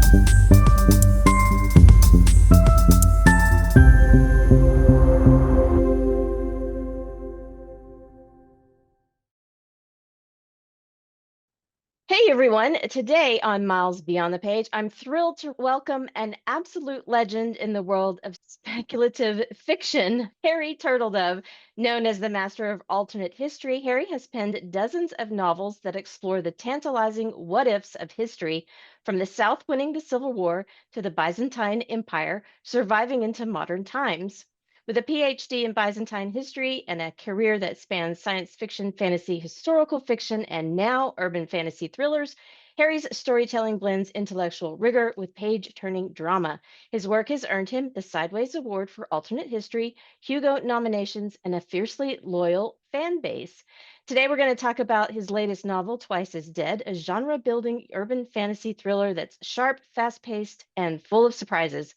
Hey everyone, today on Miles Beyond the Page, I'm thrilled to welcome an absolute legend in the world of speculative fiction, Harry Turtledove. Known as the master of alternate history, Harry has penned dozens of novels that explore the tantalizing what-ifs of history, from the South winning the Civil War to the Byzantine Empire surviving into modern times. With a PhD in Byzantine history and a career that spans science fiction, fantasy, historical fiction, and now urban fantasy thrillers, Harry's storytelling blends intellectual rigor with page turning drama. His work has earned him the Sideways Award for Alternate History, Hugo nominations, and a fiercely loyal fan base. Today, we're going to talk about his latest novel, Twice as Dead, a genre building urban fantasy thriller that's sharp, fast paced, and full of surprises.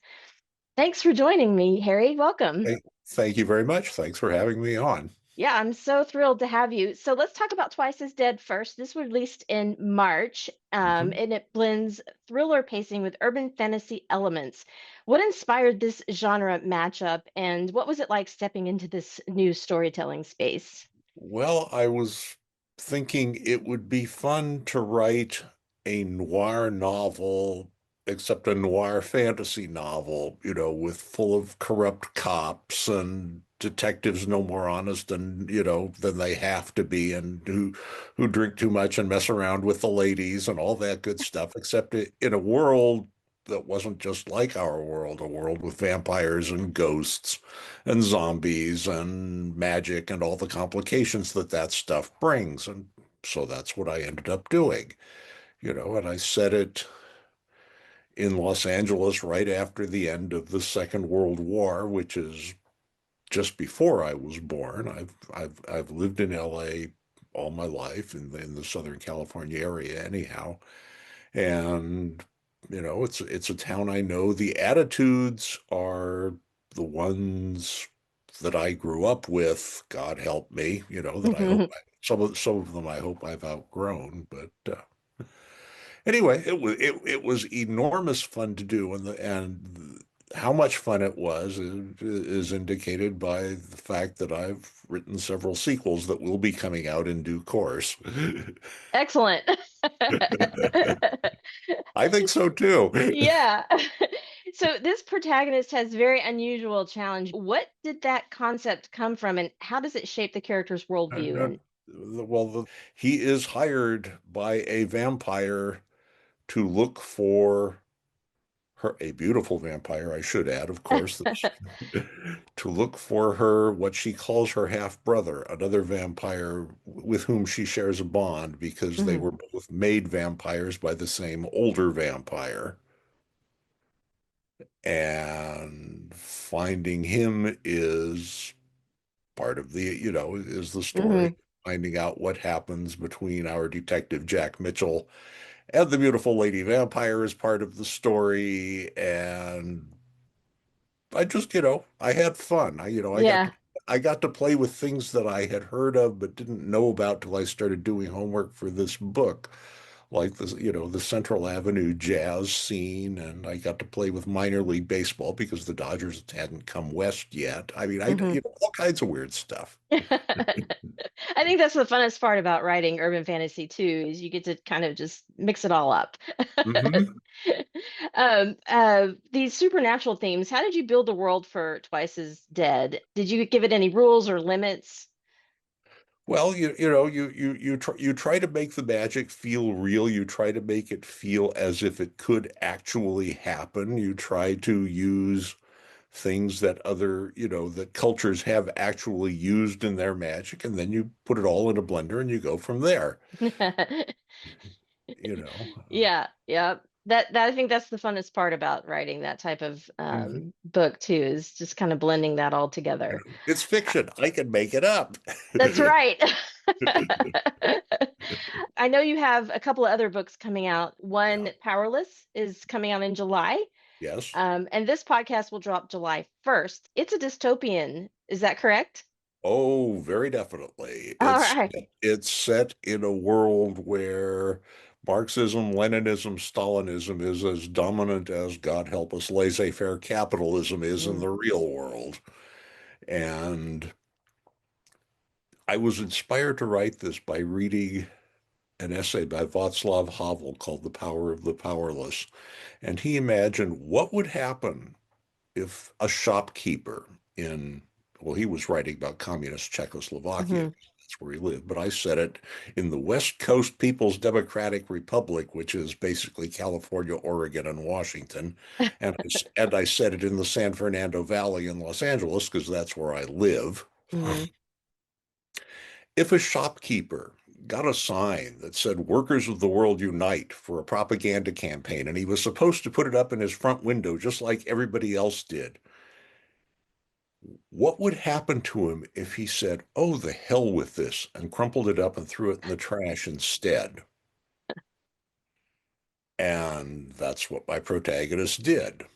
Thanks for joining me, Harry. Welcome. Thank you very much. Thanks for having me on. Yeah, I'm so thrilled to have you. So let's talk about Twice as Dead first. This was released in March, Mhm. and it blends thriller pacing with urban fantasy elements. What inspired this genre matchup, and what was it like stepping into this new storytelling space? Well, I was thinking it would be fun to write a noir novel, except a noir fantasy novel, with full of corrupt cops and detectives no more honest than they have to be, and who drink too much and mess around with the ladies and all that good stuff, except in a world that wasn't just like our world, a world with vampires and ghosts and zombies and magic and all the complications that stuff brings. And so that's what I ended up doing, and I set it in Los Angeles right after the end of the Second World War, which is just before I was born. I've lived in LA all my life in the Southern California area anyhow. And it's a town I know. The attitudes are the ones that I grew up with. God help me, that I hope some of them I hope I've outgrown. But anyway, it was enormous fun to do, and how much fun it was is indicated by the fact that I've written several sequels that will be coming out in due course. Excellent. I think so too. Yeah. So this protagonist has very unusual challenge. What did that concept come from, and how does it shape the character's worldview? No, And well, he is hired by a vampire to look for her, a beautiful vampire, I should add, of course, to look for her, what she calls her half brother, another vampire with whom she shares a bond because they Mhm. were both made vampires by the same older vampire. And finding him is part of is the story. Mhm. Finding out what happens between our detective Jack Mitchell and the beautiful lady vampire is part of the story. And I had fun. Yeah. I got to play with things that I had heard of but didn't know about till I started doing homework for this book, like the Central Avenue jazz scene, and I got to play with minor league baseball because the Dodgers hadn't come west yet. I mean, Mhm. all kinds of weird stuff. I think that's the funnest part about writing urban fantasy too, is you get to kind of just mix it all up. hmm These supernatural themes, how did you build a world for Twice as Dead? Did you give it any rules or limits? Well, you try to make the magic feel real. You try to make it feel as if it could actually happen. You try to use things that that cultures have actually used in their magic, and then you put it all in a blender and you go from there. You know. Yeah, yeah. That I think that's the funnest part about writing that type of Mhm. book too, is just kind of blending that all together. It's fiction. I can make it up. That's right. I know you have a couple of other books coming out. Yeah. One, Powerless, is coming out in July. Yes. And this podcast will drop July 1st. It's a dystopian. Is that correct? Oh, very definitely. All right. It's set in a world where Marxism, Leninism, Stalinism is as dominant as, God help us, laissez-faire capitalism is in Mm, the real world. And I was inspired to write this by reading an essay by Václav Havel called The Power of the Powerless. And he imagined what would happen if a shopkeeper in, well, he was writing about communist Czechoslovakia. mhm. That's where he lived. But I said it in the West Coast People's Democratic Republic, which is basically California, Oregon, and Washington. And I said it in the San Fernando Valley in Los Angeles because that's where I live. Mhm. If a shopkeeper got a sign that said "Workers of the World Unite" for a propaganda campaign, and he was supposed to put it up in his front window just like everybody else did, what would happen to him if he said, "Oh, the hell with this," and crumpled it up and threw it in the trash instead? And that's what my protagonist did.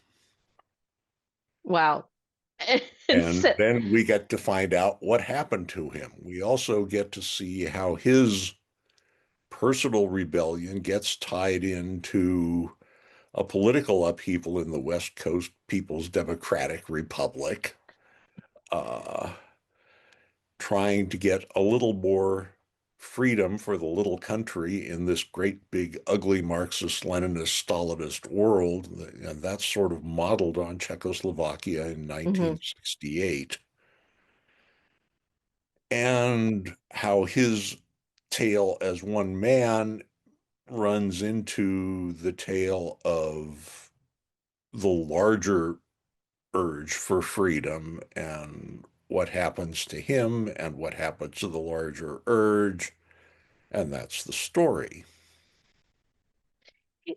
Wow. And And so, then we get to find out what happened to him. We also get to see how his personal rebellion gets tied into a political upheaval in the West Coast People's Democratic Republic, uh, trying to get a little more freedom for the little country in this great big ugly Marxist Leninist Stalinist world, and that's sort of modeled on Czechoslovakia in mhm. 1968, and how his tale as one man runs into the tale of the larger urge for freedom and what happens to him and what happens to the larger urge. And that's the story.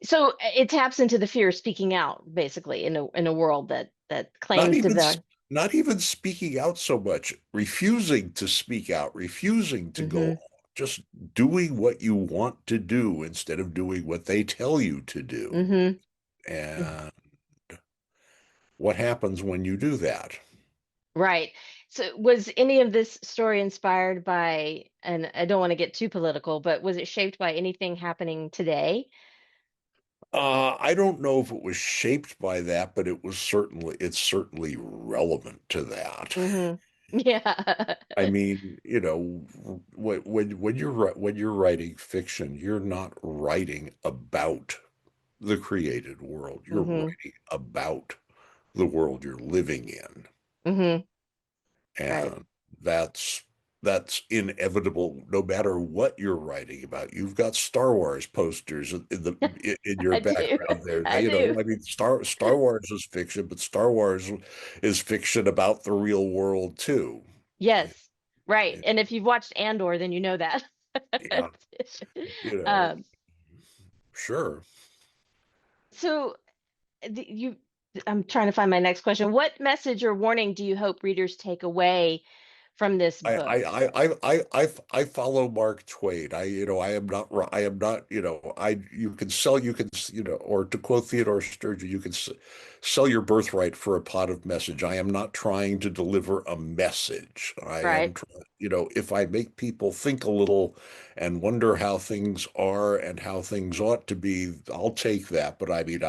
So it taps into the fear of speaking out, basically, in a world that Not claims to even be. not even speaking out so much, refusing to speak out, refusing to go Hmm. on, just doing what you want to do instead of doing what they tell you to do. Hmm. And what happens when you do that? Right. So was any of this story inspired by, and I don't want to get too political, but was it shaped by anything happening today? I don't know if it was shaped by that, but it's certainly relevant to that. Hmm. Yeah. I mean, when you're writing fiction, you're not writing about the created world. You're Hmm. writing about the world you're living in. Hmm. Right. And that's that's inevitable no matter what you're writing about. You've got Star Wars posters in your I do. background there. I do. I mean Star Wars is fiction, but Star Wars is fiction about the real world too. Yes. Right. And if you've watched Andor, then you know that. Yeah, you know, Um, sure. so you, I'm trying to find my next question. What message or warning do you hope readers take away from this I book? I I follow Mark Twain. I am not, I you can sell you can or to quote Theodore Sturgeon, you can sell your birthright for a pot of message. I am not trying to deliver a message. Right. If I make people think a little and wonder how things are and how things ought to be, I'll take that. But I mean,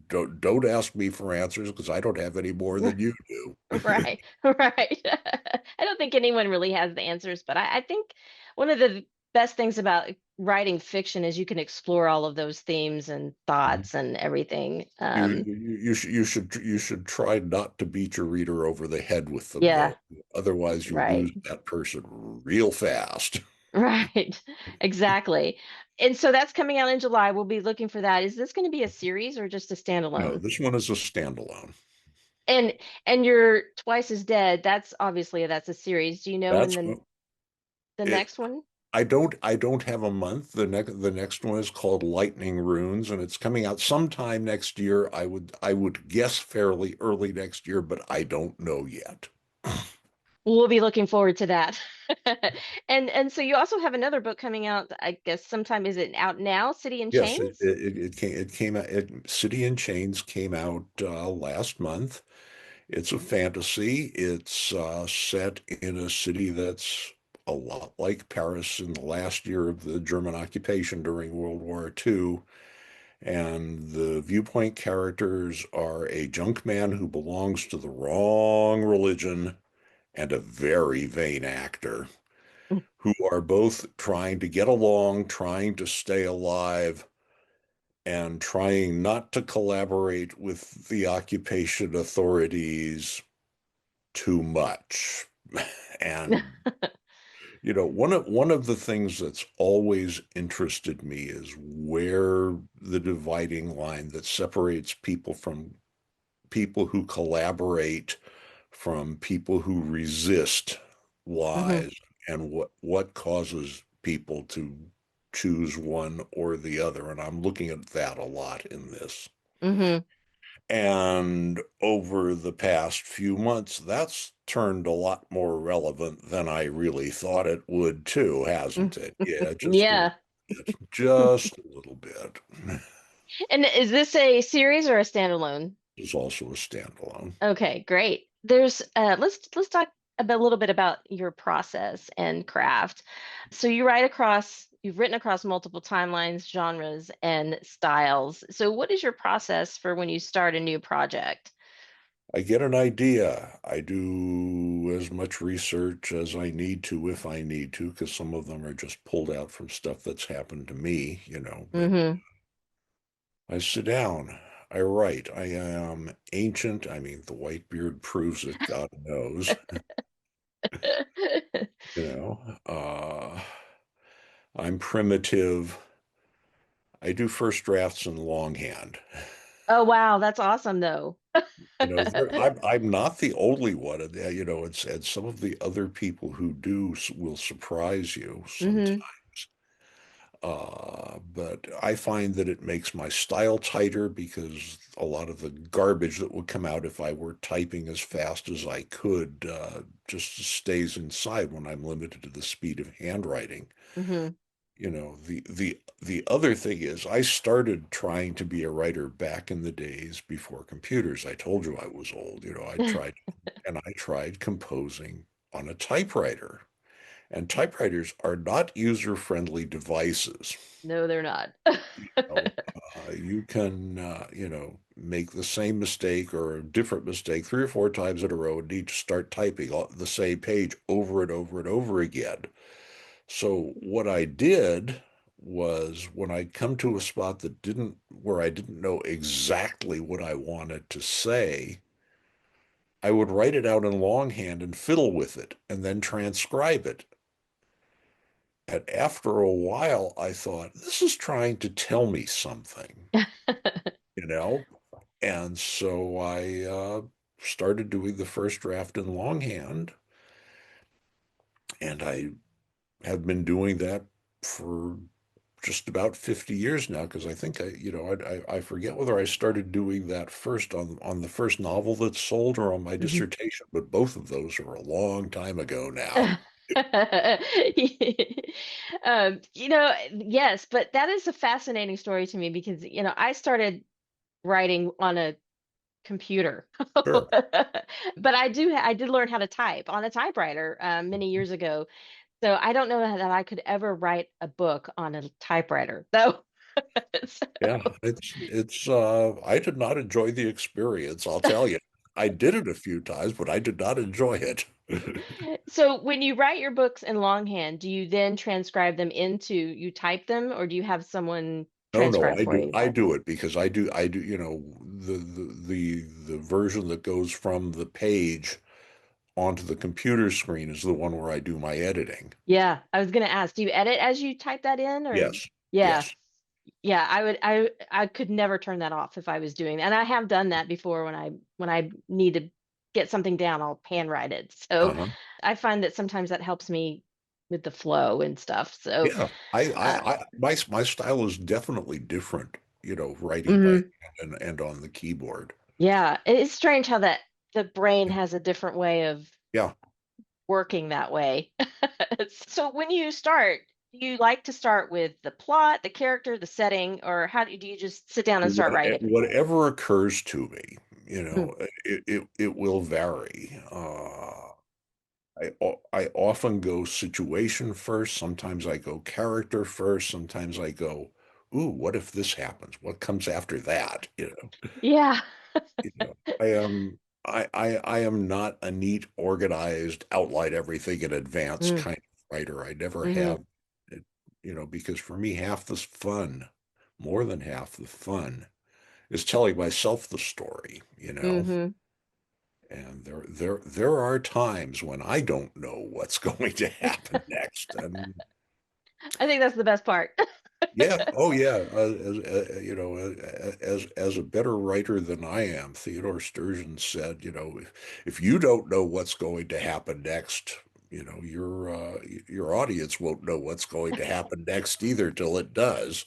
don't ask me for answers because I don't have any more than you do. Right. Right. I don't think anyone really has the answers, but I think one of the best things about writing fiction is you can explore all of those themes and thoughts and everything. You should try not to beat your reader over the head with them Yeah. though. Otherwise you Right. lose that person real fast. Right. Exactly. And so that's coming out in July. We'll be looking for that. Is this going to be a series or just a No, standalone? this one is a standalone. And and you're Twice as Dead. That's a series. Do you know when That's the it. next one? I don't have a month. The next one is called Lightning Runes, and it's coming out sometime next year. I would guess fairly early next year, but I don't know yet. We'll be looking forward to that. And so you also have another book coming out, I guess sometime, is it out now? City in Yes, Chains? it came out. City in Chains came out last month. It's a fantasy. It's set in a city that's a lot like Paris in the last year of the German occupation during World War II. And the viewpoint characters are a junk man who belongs to the wrong religion and a very vain actor who are both trying to get along, trying to stay alive, and trying not to collaborate with the occupation authorities too much. And one of the things that's always interested me is where the dividing line that separates people from people who collaborate from people who resist Hmm. lies, and what causes people to choose one or the other. And I'm looking at that a lot in this. Hmm. And over the past few months, that's turned a lot more relevant than I really thought it would too, hasn't it? Yeah, just a little Yeah. bit. Just a little bit. And is this a series or a standalone? It's also a standalone. Okay, great. There's let's talk a little bit about your process and craft. So you've written across multiple timelines, genres, and styles. So what is your process for when you start a new project? I get an idea. I do as much research as I need to if I need to, because some of them are just pulled out from stuff that's happened to me. But Hmm. I sit down, I write. I am ancient. I mean, the white beard proves it, God knows. You know, I'm primitive. I do first drafts in longhand. Oh wow, that's awesome though. I'm not the only one. And, and some of the other people who do will surprise you sometimes. Hmm. But I find that it makes my style tighter because a lot of the garbage that would come out if I were typing as fast as I could just stays inside when I'm limited to the speed of handwriting. Hmm. The other thing is I started trying to be a writer back in the days before computers. I told you I was old. I tried composing on a typewriter. And typewriters are not user-friendly devices. No, they're not. know, you can, make the same mistake or a different mistake 3 or 4 times in a row and need to start typing the same page over and over and over again. So what I did was when I come to a spot where I didn't know exactly what I wanted to say, I would write it out in longhand and fiddle with it and then transcribe it. And after a while, I thought, this is trying to tell me something, you know? And so I started doing the first draft in longhand, and I have been doing that for just about 50 years now, because I think I forget whether I started doing that first on the first novel that sold or on my Mhm. dissertation, but both of those are a long time ago now. Yes, but that is a fascinating story to me because, I started writing on a computer. Sure. But I did learn how to type on a typewriter many years ago. So I don't know that I could ever write a book on a typewriter, though. Yeah, I did not enjoy the experience, I'll tell you. I did it a few times, but I did not enjoy it. So when you write your books in longhand, do you then transcribe them you type them, or do you have someone No, no, transcribe I for do you? I do it because I do, the version that goes from the page onto the computer screen is the one where I do my editing. Yeah, I was gonna ask, do you edit as you type that in, or Yes. yeah, Yes. yeah, I could never turn that off if I was doing that. And I have done that before when I need to get something down, I'll handwrite it. So Uh-huh. I find that sometimes that helps me with the flow and stuff. So Yeah. I, uh, I, I my style is definitely different, writing by mhm. hand and on the keyboard. Yeah, it's strange how that the brain has a different way of Yeah. working that way. So when you start, do you like to start with the plot, the character, the setting, or do you just sit down and start writing? Whatever occurs to me, Mhm. it will vary. I often go situation first. Sometimes I go character first. Sometimes I go, ooh, what if this happens? What comes after that? Yeah. I am I am not a neat, organized, outline everything in advance Mm, kind of writer. I never mm-hmm. have it, because for me half the fun, more than half the fun, is telling myself the story. Mm-hmm. And there are times when I don't know what's going to happen next. And I think that's the best part. yeah, oh yeah, as a better writer than I am, Theodore Sturgeon said, if you don't know what's going to happen next, your audience won't know what's going to happen next either till it does.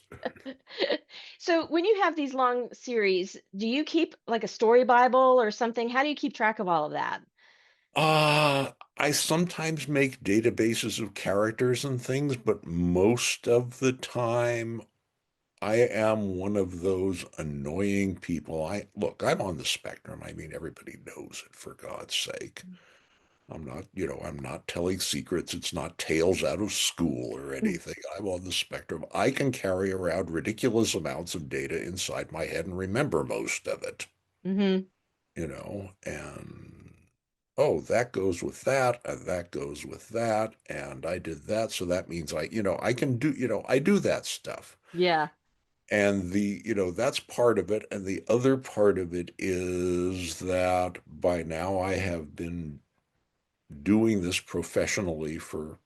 So when you have these long series, do you keep like a story Bible or something? How do you keep track of all of that? I sometimes make databases of characters and things, but most of the time I am one of those annoying people. I'm on the spectrum. I mean, everybody knows it, for God's sake. I'm not telling secrets. It's not tales out of school or anything. I'm on the spectrum. I can carry around ridiculous amounts of data inside my head and remember most of it, Mm-hmm. and oh, that goes with that, and that goes with that, and I did that, so that means I can do, I do that stuff. Yeah. And that's part of it. And the other part of it is that by now I have been doing this professionally for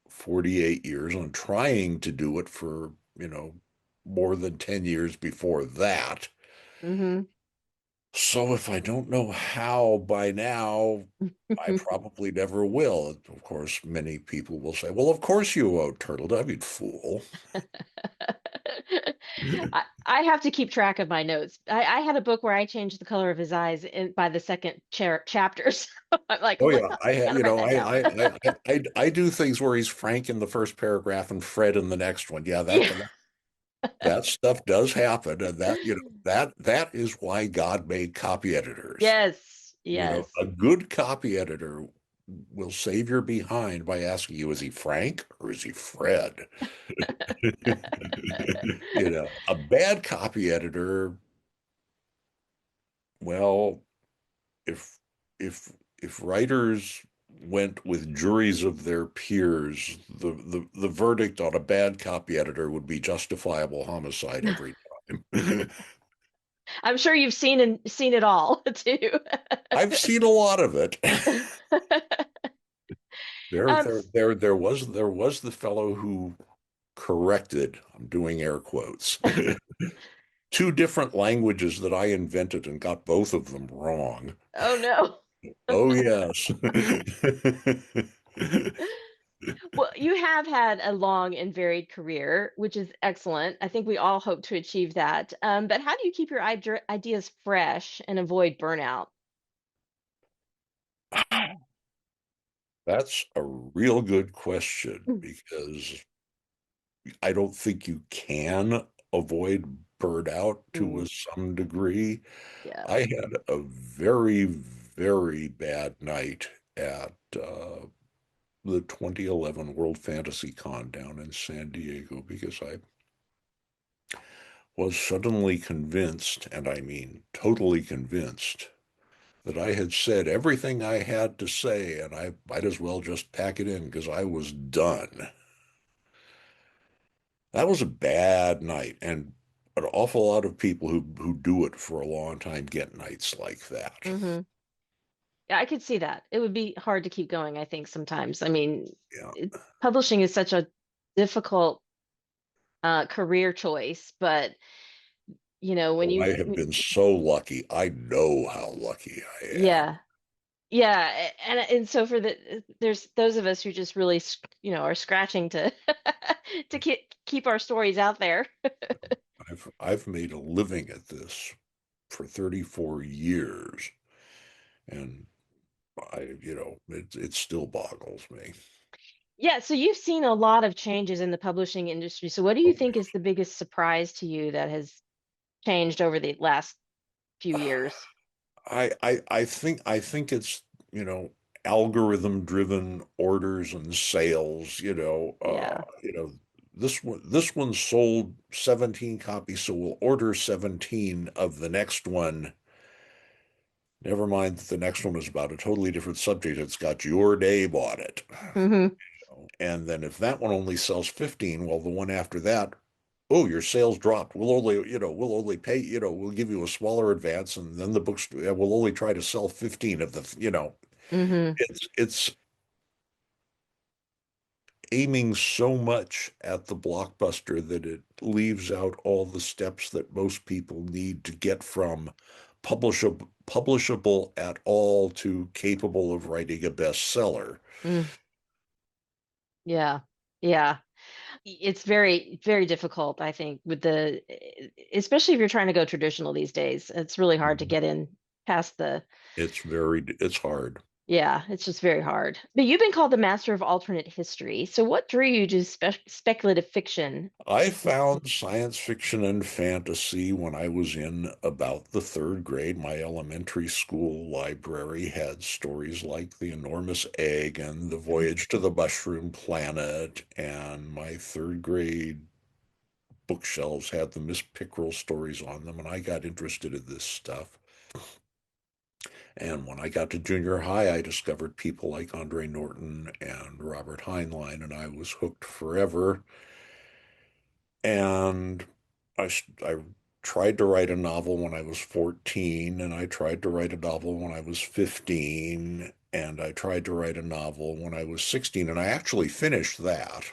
48 years and trying to do it for, more than 10 years before that. Mm-hmm. So if I don't know how by now, I probably never will. Of course, many people will say, well, of course you won't, Turtledove, you fool. I have to keep track of my notes. I had a book where I changed the color of his eyes by the second chapter. So I'm like, Oh look, yeah, I gotta write that down. I do things where he's Frank in the first paragraph and Fred in the next one. Yeah, Yeah. that stuff does happen, and that is why God made copy editors. Yes. Yes. A good copy editor will save your behind by asking you, is he Frank or is he Fred? A bad copy editor, well, if if if writers went with juries of their peers, the verdict on a bad copy editor would be justifiable homicide every time. I'm sure you've seen it all too. I've seen a lot of it. There, Um, there, there, there was the fellow who corrected, I'm doing air quotes, two different languages that I invented and got both of them wrong. oh no. Oh, yes. Well, you have had a long and varied career, which is excellent. I think we all hope to achieve that. But how do you keep your ideas fresh and avoid burnout? That's a real good question because I don't think you can avoid burnout to Mm, some degree. yeah. I had a very, very bad night at the 2011 World Fantasy Con down in San Diego because I was suddenly convinced, and I mean totally convinced, that I had said everything I had to say and I might as well just pack it in because I was done. That was a bad night, and an awful lot of people who do it for a long time get nights like that. Hmm. Yeah, I could see that. It would be hard to keep going, I think, sometimes. I mean, Yeah. publishing is such a difficult career choice, but when Oh, I have been so lucky. I know how lucky I am. yeah, yeah, and so for there's those of us who just really, are scratching to to keep our stories out there. I've made a living at this for 34 years, and it still boggles me. Yeah, so you've seen a lot of changes in the publishing industry. So what do you think is the biggest surprise to you that has changed over the last few years? I think it's, you know, algorithm-driven orders and sales, Yeah. this one sold 17 copies, so we'll order 17 of the next one. Never mind that the next one is about a totally different subject. It's got your name on it. Hmm. And then if that one only sells 15, well, the one after that, oh, your sales dropped. We'll only pay, we'll give you a smaller advance, and then the books will only try to sell 15 of the. Hmm. It's aiming so much at the blockbuster that it leaves out all the steps that most people need to get from publishable at all to capable of writing a bestseller. Mm. Yeah. Yeah. It's very, very difficult, I think, especially if you're trying to go traditional these days. It's really hard to Mhm. get in past It's hard. yeah, it's just very hard. But you've been called the master of alternate history. So what drew you to speculative fiction? I found science fiction and fantasy when I was in about the third grade. My elementary school library had stories like The Enormous Egg and The Voyage to the Mushroom Planet, and my third grade bookshelves had the Miss Pickrell stories on them, and I got interested in this stuff. And when I got to junior high, I discovered people like Andre Norton and Robert Heinlein, and I was hooked forever. And I tried to write a novel when I was 14, and I tried to write a novel when I was 15, and I tried to write a novel when I was 16, and I actually finished that.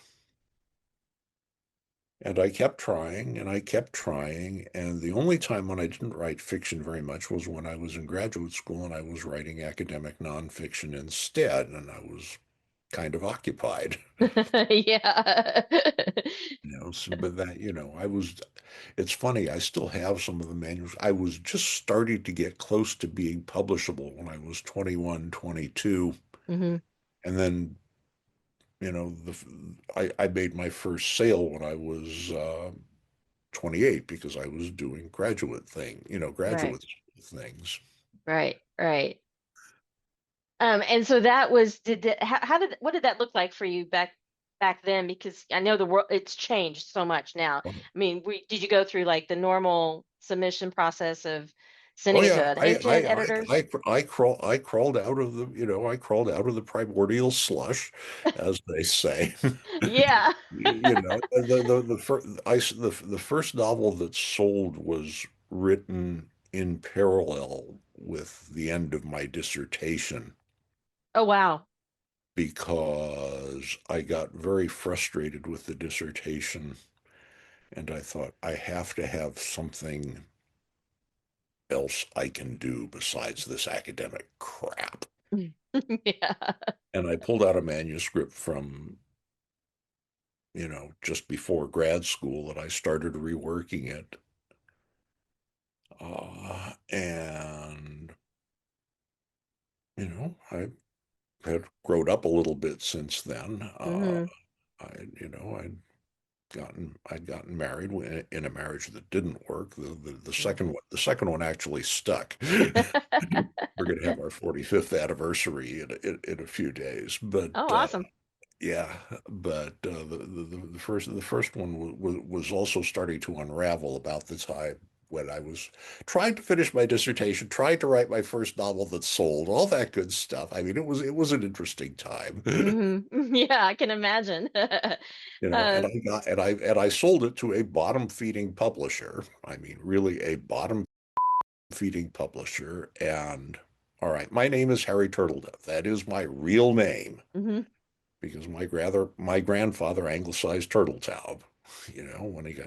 And I kept trying, and I kept trying, and the only time when I didn't write fiction very much was when I was in graduate school and I was writing academic nonfiction instead, and I was kind of occupied. Yeah. But it's funny, I still have some of the manuscripts. I was just starting to get close to being publishable when I was 21, 22. Hmm. And then, I made my first sale when I was 28 because I was doing Right. graduate things. Right. Right. And so that was how did what did that look like for you back then? Because I know the world it's changed so much now. I mean, did you go through like the normal submission process of Oh sending it yeah, to the editors? I crawled out of the primordial slush, as they say. Yeah. The first novel that sold was written in parallel with the end of my dissertation Oh wow. because I got very frustrated with the dissertation and I thought I have to have something else I can do besides this academic crap. Yeah. And I pulled out a manuscript from, just before grad school and I started reworking it. And, I had grown up a little bit since then. Hmm. I, you know, I'd gotten married in a marriage that didn't work. The second one actually stuck. We're going to have our 45th anniversary in a few days, but Oh, awesome. yeah, but the first one was also starting to unravel about the time when I was trying to finish my dissertation, trying to write my first novel that sold, all that good stuff. I mean, it was an interesting time, Hmm. Yeah, I can imagine. and Uh, I sold it to a bottom feeding publisher. I mean, really a bottom feeding publisher. And all right, my name is Harry Turtledove. That is my real name. mhm, Because my grandfather anglicized Turtletown, mhm, when he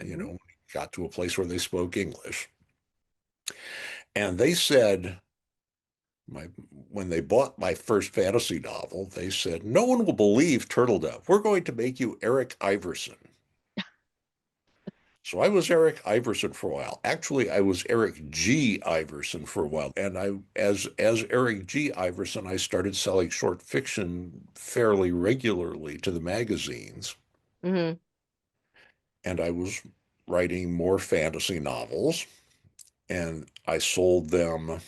got to a place where they spoke English. And they said, when they bought my first fantasy novel, they said, no one will believe Turtledove. We're going to make you Eric Iverson. So I was Eric Iverson for a while. Actually, I was Eric G. Iverson for a while. And as Eric G. Iverson, I started selling short fiction fairly regularly to the magazines. mhm, And I was writing more fantasy novels, and I sold them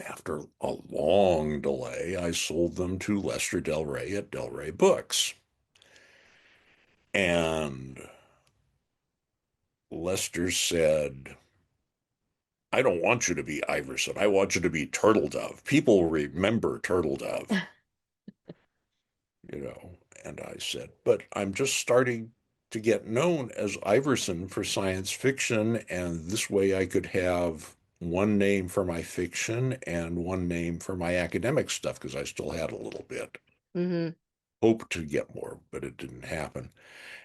After a long delay, I sold them to Lester Del Rey at Del Rey Books. And Lester said, I don't want you to be Iverson. I want you to be Turtledove. People remember Turtledove, you know. And I said, but I'm just starting to get known as Iverson for science fiction, and this way I could have one name for my fiction and one name for my academic stuff because I still had a little bit. Hmm. Hoped to get more, but it didn't happen.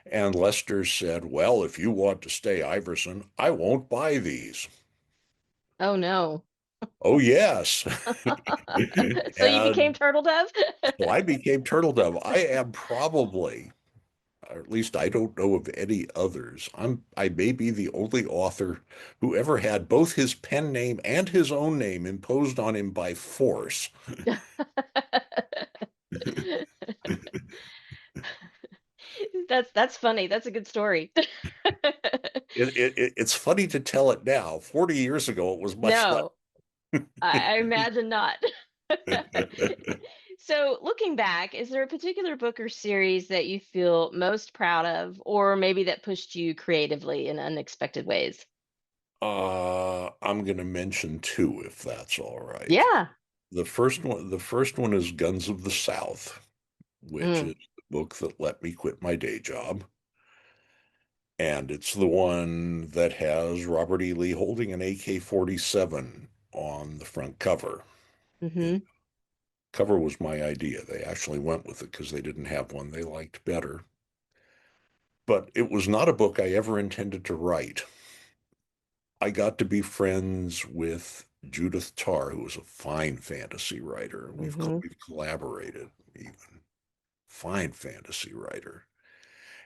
And Lester said, well, if you want to stay Iverson, I won't buy these. Oh no. Oh, yes. So you became And Turtle Dove? so I became Turtledove. I am probably, or at least I don't know of any others. I may be the only author who ever had both his pen name and his own name imposed on him by force. That's funny. That's a good story. It's funny to tell it now. 40 years ago, it was much less. No, I imagine not. So, looking back, is there a particular book or series that you feel most proud of, or maybe that pushed you creatively in unexpected ways? I'm going to mention two, if that's all right. Yeah. The first one is Guns of the South, which Mm, is the book that let me quit my day job. And it's the one that has Robert E. Lee holding an AK-47 on the front cover. And hmm. cover was my idea. They actually went with it because they didn't have one they liked better. But it was not a book I ever intended to write. I got to be friends with Judith Tarr, who was a fine fantasy writer. Hmm. We've collaborated even. Fine fantasy writer.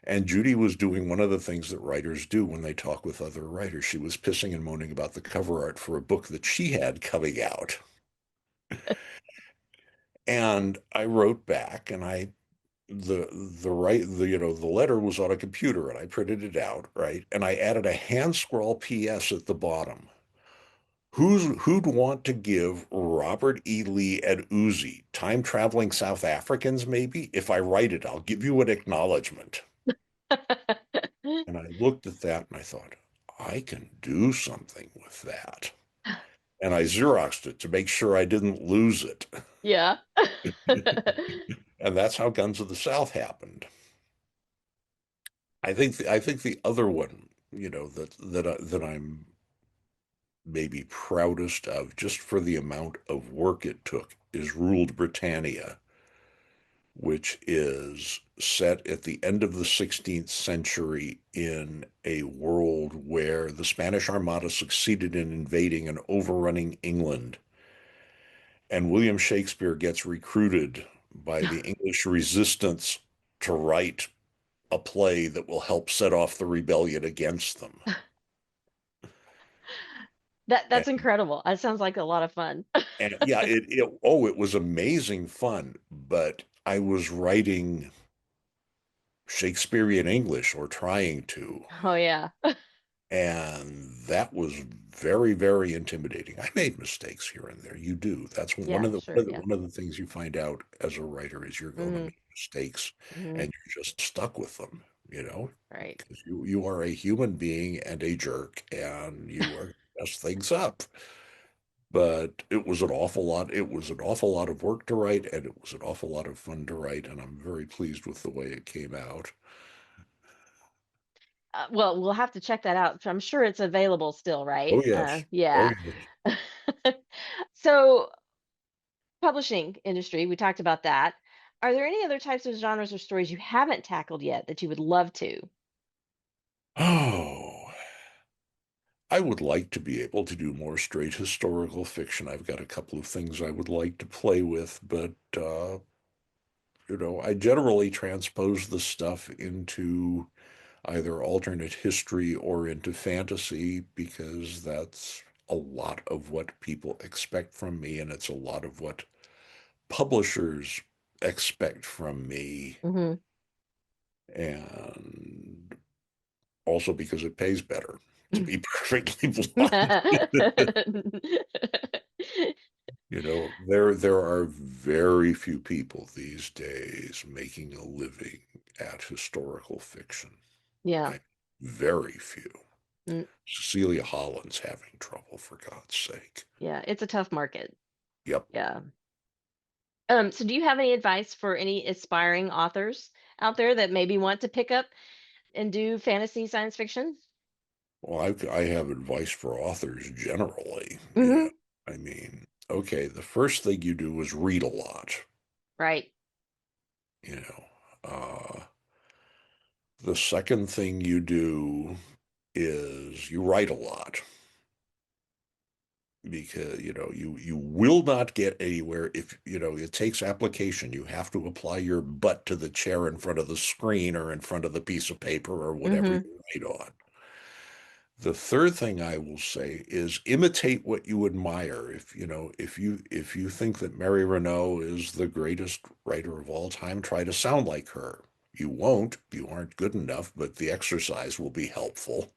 And Judy was doing one of the things that writers do when they talk with other writers. She was pissing and moaning about the cover art for a book that she had coming out. And I wrote back and the letter was on a computer and I printed it out, right? And I added a hand scrawl PS at the bottom. Who'd want to give Robert E. Lee and Uzi, time traveling South Africans, maybe? If I write it, I'll give you an acknowledgement. And I looked at that and I thought, I can do something with that. And I Xeroxed it to make sure I didn't lose it. Yeah. And that's how Guns of the South happened. I think the other one, that I'm maybe proudest of, just for the amount of work it took, is Ruled Britannia, which is set at the end of the 16th century in a world where the Spanish Armada succeeded in invading and overrunning England. And William Shakespeare gets recruited by the English resistance to write a play that will help set off the rebellion against them. That's And, incredible. That sounds like a lot of fun. and yeah, it was amazing fun, but I was writing Shakespearean English, or trying to. Oh yeah. And that was very, very intimidating. I made mistakes here and there. You do. That's one Yeah, of the one sure. of the, Yeah. one of the things you find out as a writer is you're going to Hmm. make mistakes, Hmm. and you're just stuck with them, Right. because you are a human being and a jerk, and you are mess things up. But it was an awful lot. It was an awful lot of work to write, and it was an awful lot of fun to write, and I'm very pleased with the way it came out. Well, we'll have to check that out. I'm sure it's available still, Oh right? yes. Oh Yeah. yes. So, publishing industry, we talked about that. Are there any other types of genres or stories you haven't tackled yet that you would love to? Oh. I would like to be able to do more straight historical fiction. I've got a couple of things I would like to play with, but I generally transpose the stuff into either alternate history or into fantasy because that's a lot of what people expect from me, and it's a lot of what publishers expect from me, Hmm. and also because it pays better, to be perfectly blunt. There are very few people these days making a living at historical fiction. Yeah. I, very few. Mm, Cecilia Holland's having trouble, for God's sake. yeah, it's a tough market. Yep. Yeah. So do you have any advice for any aspiring authors out there that maybe want to pick up and do fantasy science fiction? Well, I have advice for authors generally. Hmm. I mean, okay, the first thing you do is read a lot. Right. You know, the second thing you do is you write a lot because you will not get anywhere if it takes application. You have to apply your butt to the chair in front of the screen or in front of the piece of paper or whatever Hmm. you write on. The third thing I will say is imitate what you admire. If you think that Mary Renault is the greatest writer of all time, try to sound like her. You won't. You aren't good enough, but the exercise will be helpful.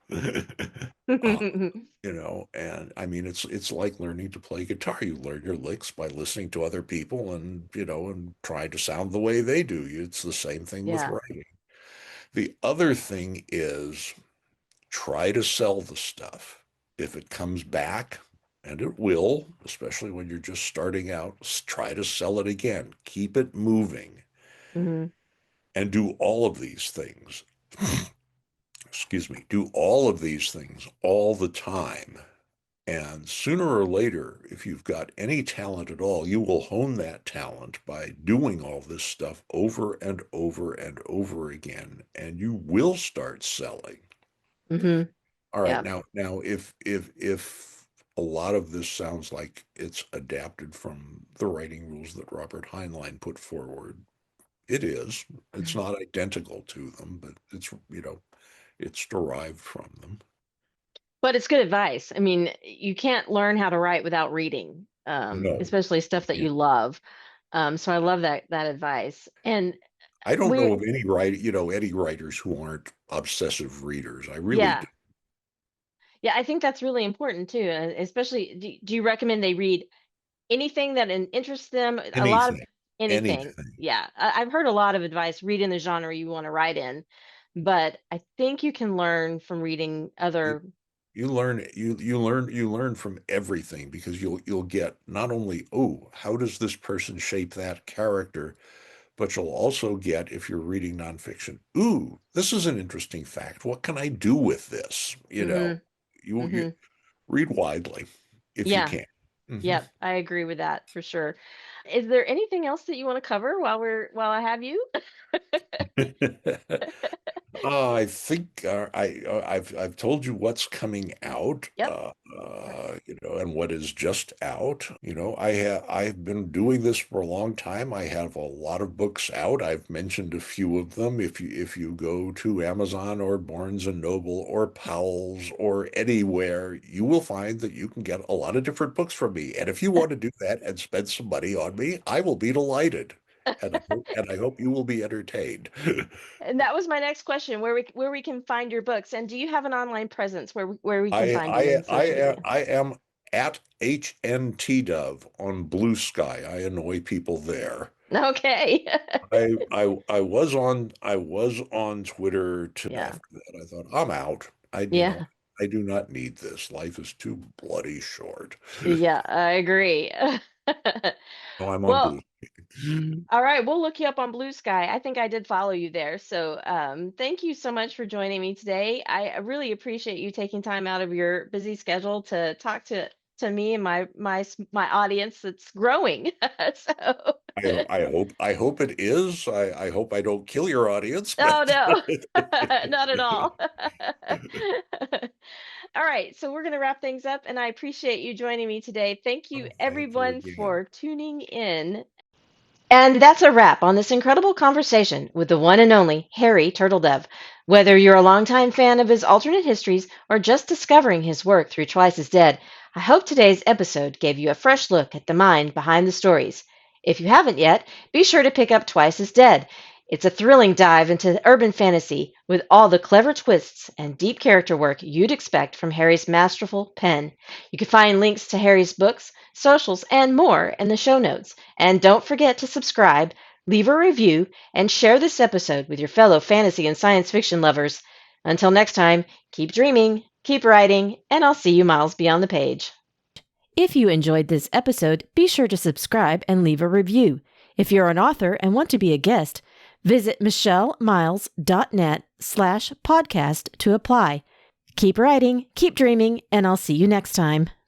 And I mean it's like learning to play guitar. You learn your licks by listening to other people and try to sound the way they do. It's the same thing with Yeah. writing. The other thing is try to sell the stuff. If it comes back, and it will, especially when you're just starting out, try to sell it again. Keep it moving Hmm. and do all of these things. Excuse me, do all of these things all the time. And sooner or later, if you've got any talent at all, you will hone that talent by doing all this stuff over and over and over again, and you will start selling. Hmm. All right, Yeah. now if a lot of this sounds like it's adapted from the writing rules that Robert Heinlein put forward, it is. It's not identical to them, but it's derived from them. But it's good advice. I mean, you can't learn how to write without reading, No, especially stuff that yeah. you love. So I love that advice. And I don't know we, of any writers who aren't obsessive readers. I really yeah, do. yeah, I think that's really important too. Especially, do you recommend they read anything that interests them? A lot of Anything, anything. anything. Yeah, I've heard a lot of advice. Read in the genre you want to write in, but I think you can learn from reading You, other. you learn from everything because you'll get not only, oh, how does this person shape that character, but you'll also get, if you're reading nonfiction, ooh, this is an interesting fact. What can I do with this? Hmm. You Hmm. read widely if you Yeah. can. Mhm. Yep, I agree with that for sure. Is there anything else that you want to cover while I have you? I think I've told you what's coming out, Yep. and what is just out. I've been doing this for a long time. I have a lot of books out. I've mentioned a few of them. If you go to Amazon or Barnes and Noble or Powell's or anywhere, you will find that you can get a lot of different books from me. And if you want to do that and spend some money on me, I will be delighted. And I hope you will be entertained. And that was my next question, where we can find your books. And do you have an online presence where we can I find you I in I social am media? I am at HNTDove on Blue Sky. I annoy people there. Okay. I was on Twitter too Yeah. after that. I thought I'm out. Yeah. I do not need this. Life is too bloody short. Yeah, I agree. No, I'm on Well, Blue. Sky. all right, we'll look you up on Blue Sky. I think I did follow you there. So, thank you so much for joining me today. I really appreciate you taking time out of your busy schedule to talk to me and my audience that's growing. So, I hope it is. I hope I don't kill your audience, oh but no, not at all. All right, so we're going to wrap things up, and I appreciate you joining me today. Thank you, thank you everyone, again. for tuning in. And that's a wrap on this incredible conversation with the one and only Harry Turtledove. Whether you're a longtime fan of his alternate histories or just discovering his work through Twice as Dead, I hope today's episode gave you a fresh look at the mind behind the stories. If you haven't yet, be sure to pick up Twice as Dead. It's a thrilling dive into urban fantasy with all the clever twists and deep character work you'd expect from Harry's masterful pen. You can find links to Harry's books, socials, and more in the show notes. And don't forget to subscribe, leave a review, and share this episode with your fellow fantasy and science fiction lovers. Until next time, keep dreaming, keep writing, and I'll see you miles beyond the page. If you enjoyed this episode, be sure to subscribe and leave a review. If you're an author and want to be a guest, visit michellemiles.net/podcast to apply. Keep writing, keep dreaming, and I'll see you next time.